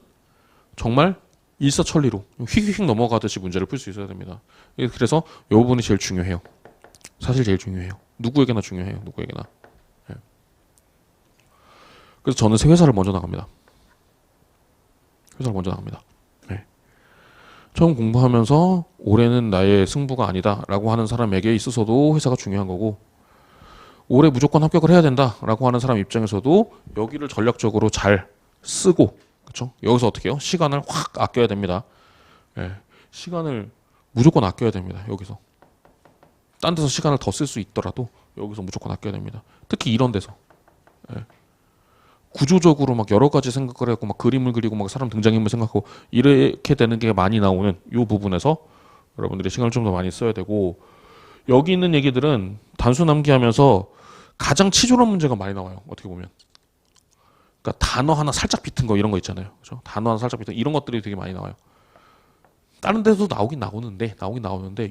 정말 일사천리로 휙휙 넘어가듯이 문제를 풀 수 있어야 됩니다. 그래서 이 부분이 제일 중요해요. 사실 제일 중요해요. 누구에게나 중요해요. 누구에게나. 예. 그래서 저는 새 회사를 먼저 나갑니다. 예. 처음 공부하면서 올해는 나의 승부가 아니다라고 하는 사람에게 있어서도 회사가 중요한 거고 올해 무조건 합격을 해야 된다라고 하는 사람 입장에서도 여기를 전략적으로 잘 쓰고 그렇죠? 여기서 어떻게 해요? 시간을 확 아껴야 됩니다. 예. 시간을 무조건 아껴야 됩니다. 여기서 딴 데서 시간을 더 쓸 수 있더라도 여기서 무조건 아껴야 됩니다. 특히 이런 데서 예. 구조적으로 막 여러 가지 생각을 하고 막 그림을 그리고 막 사람 등장인물 생각하고 이렇게 되는 게 많이 나오는 이 부분에서 여러분들이 시간을 좀 더 많이 써야 되고 여기 있는 얘기들은 단순 암기하면서 가장 치졸한 문제가 많이 나와요. 어떻게 보면. 그러니까 단어 하나 살짝 비튼 거 이런 거 있잖아요. 그렇죠? 단어 하나 살짝 비튼 이런 것들이 되게 많이 나와요. 다른 데도 나오긴 나오는데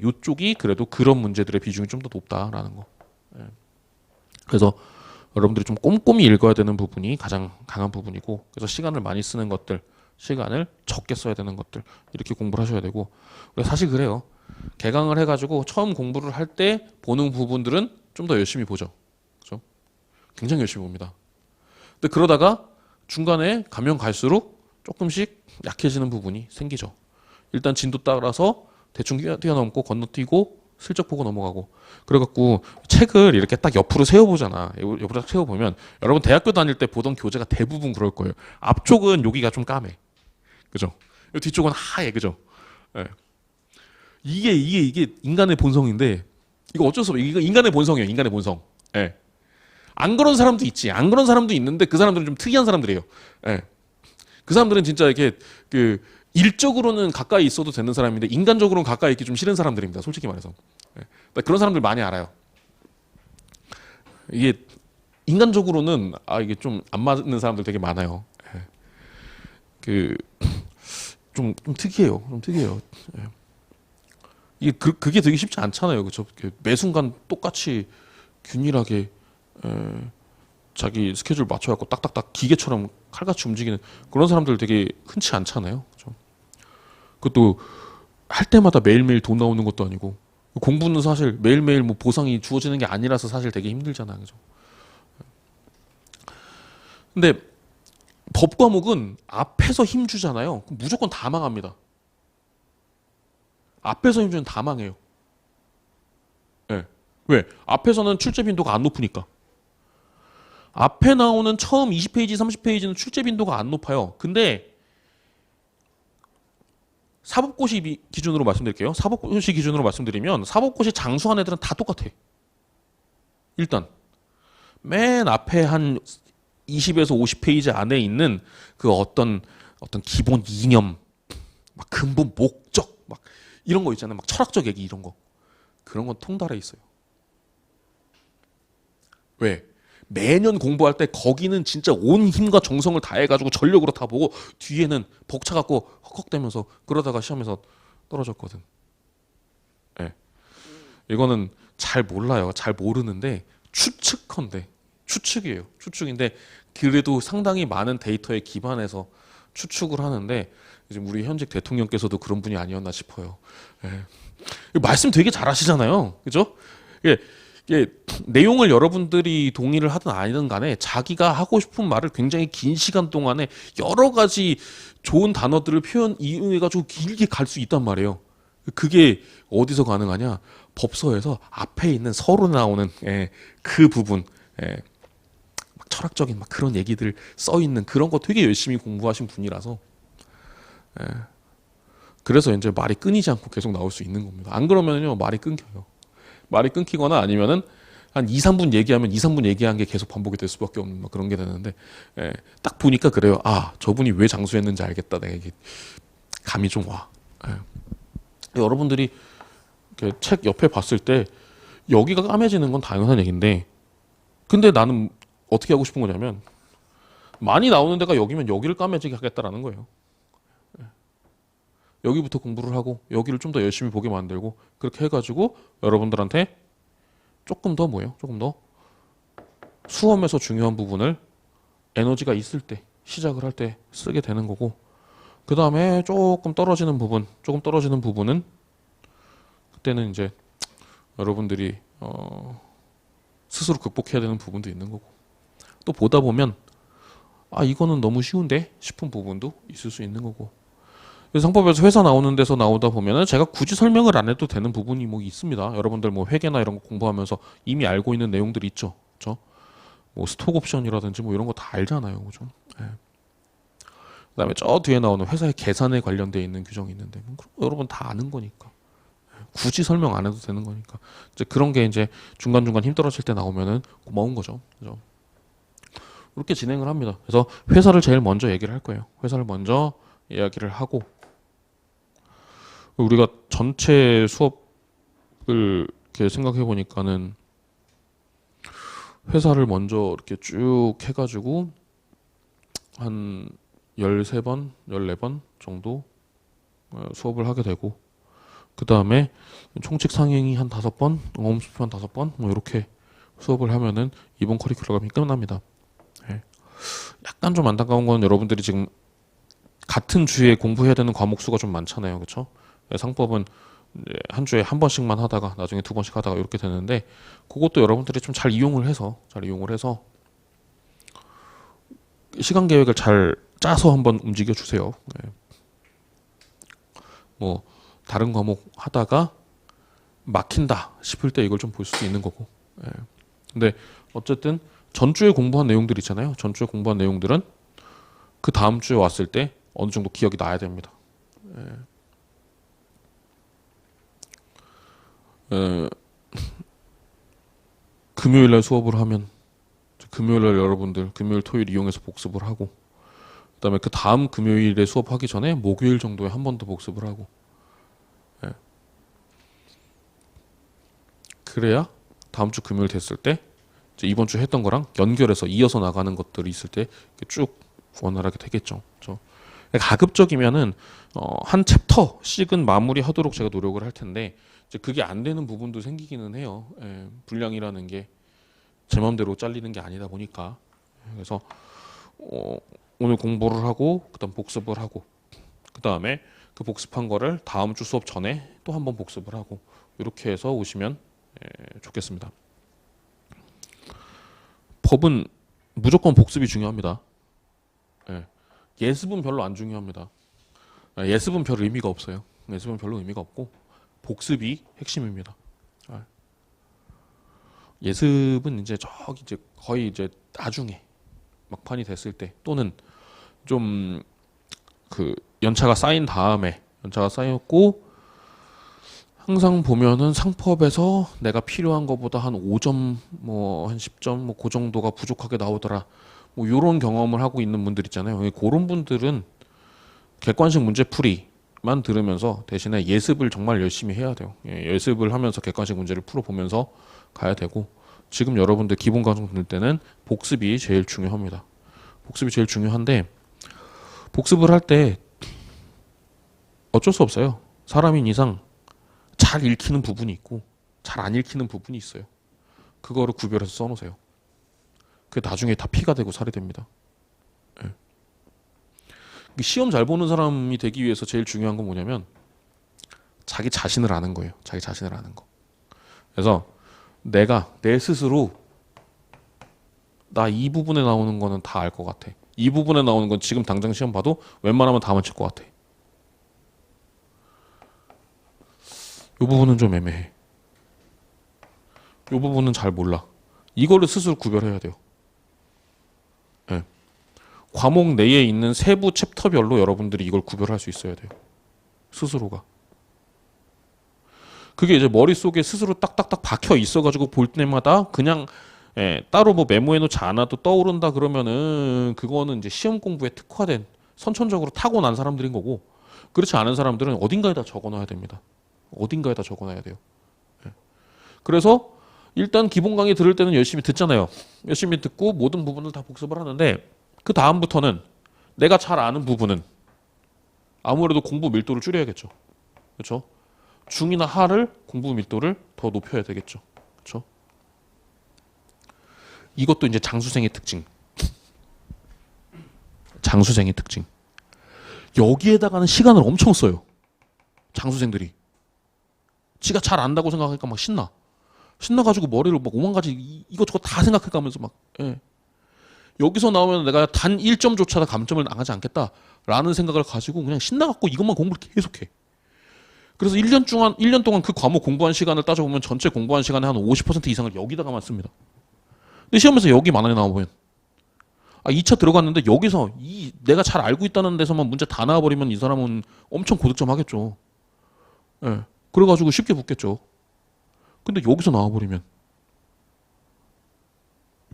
이쪽이 그래도 그런 문제들의 비중이 좀 더 높다라는 거. 예. 그래서 여러분들이 좀 꼼꼼히 읽어야 되는 부분이 가장 강한 부분이고 그래서 시간을 많이 쓰는 것들 시간을 적게 써야 되는 것들 이렇게 공부를 하셔야 되고 사실 그래요. 개강을 해가지고 처음 공부를 할 때 보는 부분들은 좀 더 열심히 보죠. 그렇죠? 굉장히 열심히 봅니다. 근데 그러다가 중간에 가면 갈수록 조금씩 약해지는 부분이 생기죠. 일단 진도 따라서 대충 뛰어넘고 건너뛰고 슬쩍 보고 넘어가고 그래갖고 책을 이렇게 딱 옆으로 세워보잖아. 옆으로 딱 세워보면 여러분 대학교 다닐 때 보던 교재가 대부분 그럴 거예요. 앞쪽은 여기가 좀 까매. 그죠? 뒤쪽은 하얘. 그죠? 예. 이게 인간의 본성인데 이거 어쩔 수 없어. 이거 인간의 본성이에요. 인간의 본성. 예. 안 그런 사람도 있지. 안 그런 사람도 있는데 그 사람들은 좀 특이한 사람들이에요. 예. 그 사람들은 진짜 이렇게 그 일적으로는 가까이 있어도 되는 사람인데 인간적으로는 가까이 있기 좀 싫은 사람들입니다. 솔직히 말해서. 예. 그런 사람들 많이 알아요. 이게 인간적으로는 이게 좀 안 맞는 사람들 되게 많아요. 예. 좀 특이해요. 좀 특이해요. 예. 이게 그게 되게 쉽지 않잖아요. 그렇죠? 매 순간 똑같이 균일하게 자기 스케줄 맞춰갖고 딱딱딱 기계처럼 칼같이 움직이는 그런 사람들 되게 흔치 않잖아요. 그렇죠? 그것도 할 때마다 매일매일 돈 나오는 것도 아니고 공부는 사실 매일매일 뭐 보상이 주어지는 게 아니라서 사실 되게 힘들잖아요. 그죠? 근데 법 과목은 앞에서 힘 주잖아요. 그럼 무조건 다 망합니다. 앞에서 힘 주면 다 망해요. 네. 왜? 앞에서는 출제 빈도가 안 높으니까. 앞에 나오는 처음 20페이지, 30페이지는 출제 빈도가 안 높아요. 근데 사법고시 기준으로 말씀드릴게요. 사법고시 기준으로 말씀드리면 사법고시 장수한 애들은 다 똑같아. 일단 맨 앞에 한 20에서 50페이지 안에 있는 그 어떤 기본 이념, 막 근본 목적, 막 이런 거 있잖아요. 막 철학적 얘기 이런 거. 그런 건 통달해 있어요. 왜? 매년 공부할 때 거기는 진짜 온 힘과 정성을 다해가지고 전력으로 다 보고 뒤에는 벅차갖고 헉헉대면서 그러다가 시험에서 떨어졌거든. 예. 이거는 잘 몰라요. 잘 모르는데 추측컨대 추측이에요. 추측인데 그래도 상당히 많은 데이터에 기반해서 추측을 하는데 지금 우리 현직 대통령께서도 그런 분이 아니었나 싶어요. 예. 말씀 되게 잘하시잖아요. 그죠? 이게, 이게 내용을 여러분들이 동의를 하든 아니든 간에 자기가 하고 싶은 말을 굉장히 긴 시간 동안에 여러 가지 좋은 단어들을 이용해가지고 길게 갈 수 있단 말이에요. 그게 어디서 가능하냐? 법서에서 앞에 있는 서로 나오는 그 부분, 막 철학적인 막 그런 얘기들 써 있는 그런 거 되게 열심히 공부하신 분이라서 그래서 이제 말이 끊이지 않고 계속 나올 수 있는 겁니다. 안 그러면요 말이 끊겨요. 말이 끊기거나 아니면은 한 2, 3분 얘기하면 2, 3분 얘기한 게 계속 반복이 될 수밖에 없는 막 그런 게 되는데 딱 보니까 그래요. 아 저분이 왜 장수했는지 알겠다. 내가 이게 감이 좀 와. 여러분들이 책 옆에 봤을 때 여기가 까매지는 건 당연한 얘기인데 근데 나는 어떻게 하고 싶은 거냐면 많이 나오는 데가 여기면 여기를 까매지게 하겠다라는 거예요. 여기부터 공부를 하고 여기를 좀 더 열심히 보게 만들고 그렇게 해가지고 여러분들한테 조금 더 뭐예요? 조금 더 수험에서 중요한 부분을 에너지가 있을 때 시작을 할 때 쓰게 되는 거고 그 다음에 조금 떨어지는 부분은 그때는 이제 여러분들이 스스로 극복해야 되는 부분도 있는 거고 또 보다 보면 아 이거는 너무 쉬운데 싶은 부분도 있을 수 있는 거고 그래서 상법에서 회사 나오는 데서 나오다 보면은 제가 굳이 설명을 안 해도 되는 부분이 뭐 있습니다. 여러분들 뭐 회계나 이런 거 공부하면서 이미 알고 있는 내용들이 있죠. 그렇죠? 뭐 스톡 옵션이라든지 뭐 이런 거 다 알잖아요. 그죠? 그다음에 저 뒤에 나오는 회사의 계산에 관련돼 있는 규정이 있는데 뭐 그런 거 여러분 다 아는 거니까. 굳이 설명 안 해도 되는 거니까. 이제 그런 게 이제 중간중간 힘 떨어질 때 나오면은 고마운 거죠. 그죠? 그렇게 진행을 합니다. 그래서 회사를 제일 먼저 얘기를 할 거예요. 회사를 먼저 이야기를 하고 우리가 전체 수업을 이렇게 생각해 보니까는 회사를 먼저 이렇게 쭉 해가지고 한 13번, 14번 정도 수업을 하게 되고 그 다음에 총칙 상행이 한 5번, 어음수표 한 5번 뭐 이렇게 수업을 하면은 이번 커리큘럼이 끝납니다. 약간 좀 안타까운 건 여러분들이 지금 같은 주에 공부해야 되는 과목 수가 좀 많잖아요. 그렇죠? 상법은 한 주에 한 번씩만 하다가 나중에 2번씩 하다가 이렇게 되는데 그것도 여러분들이 좀 잘 이용을 해서 시간 계획을 잘 짜서 한번 움직여 주세요. 뭐 다른 과목 하다가 막힌다 싶을 때 이걸 좀 볼 수도 있는 거고. 근데 어쨌든 전주에 공부한 내용들 있잖아요. 전주에 공부한 내용들은 그 다음 주에 왔을 때 어느 정도 기억이 나야 됩니다. 금요일 날 수업을 하면 금요일 날 여러분들 금요일 토요일 이용해서 복습을 하고 그다음에 그 다음 금요일에 수업하기 전에 목요일 정도에 한 번 더 복습을 하고 그래야 다음 주 금요일 됐을 때 이제 이번 주 했던 거랑 연결해서 이어서 나가는 것들이 있을 때 쭉 원활하게 되겠죠. 그렇죠? 가급적이면은 한 챕터씩은 마무리하도록 제가 노력을 할 텐데 이제 그게 안 되는 부분도 생기기는 해요. 분량이라는 게 제 마음대로 잘리는 게 아니다 보니까 그래서 오늘 공부를 하고 그다음 복습을 하고 그 다음에 그 복습한 거를 다음 주 수업 전에 또 한번 복습을 하고 이렇게 해서 오시면 좋겠습니다. 법은 무조건 복습이 중요합니다. 예습은 별로 안 중요합니다. 예습은 별 의미가 없어요. 예습은 별로 의미가 없고 복습이 핵심입니다. 예습은 이제 저기 이제 거의 이제 나중에 막판이 됐을 때 또는 좀 그 연차가 쌓였고 항상 보면은 상법에서 내가 필요한 것보다 한 5점 뭐 한 10점 뭐 그 정도가 부족하게 나오더라. 뭐 요런 경험을 하고 있는 분들 있잖아요. 그런 분들은 객관식 문제풀이만 들으면서 대신에 예습을 정말 열심히 해야 돼요. 예습을 하면서 객관식 문제를 풀어보면서 가야 되고 지금 여러분들 기본 과정 들 때는 복습이 제일 중요합니다. 복습이 제일 중요한데 복습을 할 때 어쩔 수 없어요. 사람인 이상 잘 읽히는 부분이 있고 잘 안 읽히는 부분이 있어요. 그거를 구별해서 써놓으세요. 그게 나중에 다 피가 되고 살이 됩니다. 예. 시험 잘 보는 사람이 되기 위해서 제일 중요한 건 뭐냐면 자기 자신을 아는 거예요. 자기 자신을 아는 거. 그래서 내가 내 스스로 나 이 부분에 나오는 거는 다 알 것 같아. 이 부분에 나오는 건 지금 당장 시험 봐도 웬만하면 다 맞힐 것 같아. 이 부분은 좀 애매해. 이 부분은 잘 몰라. 이거를 스스로 구별해야 돼요. 네. 과목 내에 있는 세부 챕터별로 여러분들이 이걸 구별할 수 있어야 돼요. 스스로가. 그게 이제 머릿속에 스스로 딱딱딱 박혀 있어가지고 볼 때마다 그냥 따로 뭐 메모해 놓지 않아도 떠오른다 그러면은 그거는 이제 시험 공부에 특화된 선천적으로 타고난 사람들인 거고 그렇지 않은 사람들은 어딘가에다 적어놔야 됩니다. 어딘가에다 적어놔야 돼요. 그래서 일단 기본 강의 들을 때는 열심히 듣잖아요. 열심히 듣고 모든 부분을 다 복습을 하는데 그 다음부터는 내가 잘 아는 부분은 아무래도 공부 밀도를 줄여야겠죠. 그렇죠? 중이나 하를 공부 밀도를 더 높여야 되겠죠. 그렇죠? 이것도 이제 장수생의 특징. 장수생의 특징. 여기에다가는 시간을 엄청 써요. 장수생들이. 지가 잘 안다고 생각하니까 막 신나. 신나가지고 머리를 막 오만 가지 이것저것 다 생각해가면서 막 여기서 나오면 내가 단 1점조차 감점을 나가지 않겠다라는 생각을 가지고 그냥 신나갖고 이것만 공부를 계속해. 그래서 1년 동안 그 과목 공부한 시간을 따져보면 전체 공부한 시간의 한 50% 이상을 여기다가만 씁니다. 근데 시험에서 여기 만원에 나와보면 2차 들어갔는데 여기서 내가 잘 알고 있다는 데서만 문제 다 나와버리면 이 사람은 엄청 고득점 하겠죠. 예. 그래가지고 쉽게 붙겠죠. 근데 여기서 나와버리면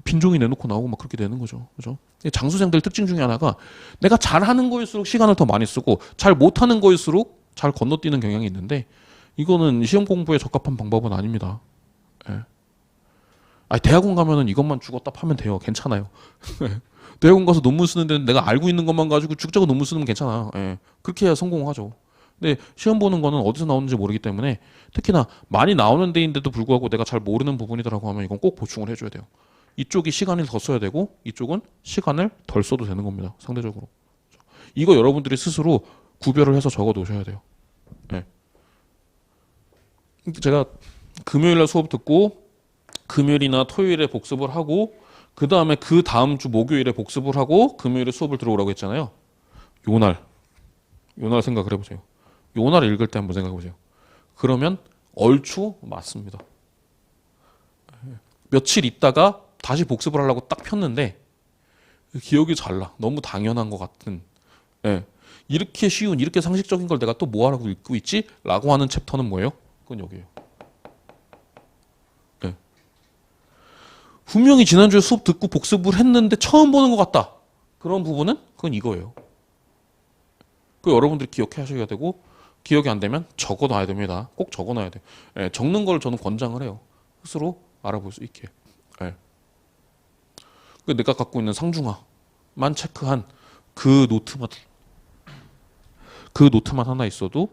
빈종이 내놓고 나오고 막 그렇게 되는 거죠. 그죠? 장수생들 특징 중에 하나가 내가 잘하는 거일수록 시간을 더 많이 쓰고 잘 못하는 거일수록 잘 건너뛰는 경향이 있는데 이거는 시험 공부에 적합한 방법은 아닙니다. 예. 대학원 가면은 이것만 죽었다 파면 돼요. 괜찮아요. 대학원 가서 논문 쓰는 데는 내가 알고 있는 것만 가지고 죽자고 논문 쓰면 괜찮아. 예. 그렇게 해야 성공하죠. 근데 시험 보는 거는 어디서 나오는지 모르기 때문에 특히나 많이 나오는 데인데도 불구하고 내가 잘 모르는 부분이더라고 하면 이건 꼭 보충을 해줘야 돼요. 이쪽이 시간을 더 써야 되고 이쪽은 시간을 덜 써도 되는 겁니다. 상대적으로. 이거 여러분들이 스스로 구별을 해서 적어 놓으셔야 돼요. 네. 제가 금요일날 수업 듣고 금요일이나 토요일에 복습을 하고 그 다음에 그 다음 주 목요일에 복습을 하고 금요일에 수업을 들어오라고 했잖아요. 요날 생각을 해보세요. 요날 읽을 때 한번 생각해 보세요. 그러면 얼추 맞습니다. 며칠 있다가 다시 복습을 하려고 딱 폈는데 기억이 잘 나. 너무 당연한 것 같은. 예. 이렇게 쉬운, 이렇게 상식적인 걸 내가 또 뭐하라고 읽고 있지? 라고 하는 챕터는 뭐예요? 그건 여기예요. 예. 분명히 지난주에 수업 듣고 복습을 했는데 처음 보는 것 같다. 그런 부분은 그건 이거예요. 그 여러분들이 기억하셔야 되고 기억이 안 되면 적어놔야 됩니다. 꼭 적어놔야 돼요. 예, 적는 걸 저는 권장을 해요. 스스로 알아볼 수 있게. 예. 내가 갖고 있는 상중하만 체크한 그 노트만 하나 있어도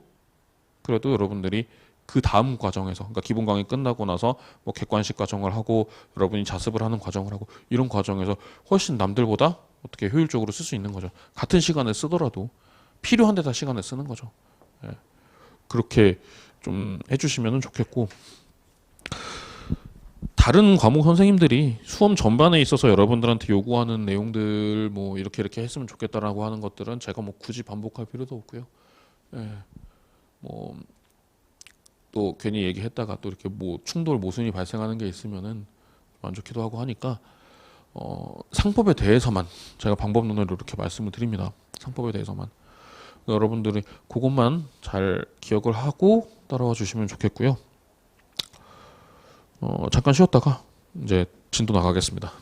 그래도 여러분들이 그 다음 과정에서 그러니까 기본 강의 끝나고 나서 뭐 객관식 과정을 하고 여러분이 자습을 하는 과정을 하고 이런 과정에서 훨씬 남들보다 어떻게 효율적으로 쓸 수 있는 거죠. 같은 시간을 쓰더라도 필요한 데다 시간을 쓰는 거죠. 예. 그렇게 좀 해주시면 좋겠고 다른 과목 선생님들이 수험 전반에 있어서 여러분들한테 요구하는 내용들 뭐 이렇게 했으면 좋겠다라고 하는 것들은 제가 뭐 굳이 반복할 필요도 없고요. 예. 뭐 또 괜히 얘기했다가 또 이렇게 뭐 충돌 모순이 발생하는 게 있으면은 안 좋기도 하고 하니까 상법에 대해서만 제가 방법론으로 이렇게 말씀을 드립니다. 상법에 대해서만 여러분들이 그것만 잘 기억을 하고 따라와 주시면 좋겠고요. 잠깐 쉬었다가 이제 진도 나가겠습니다.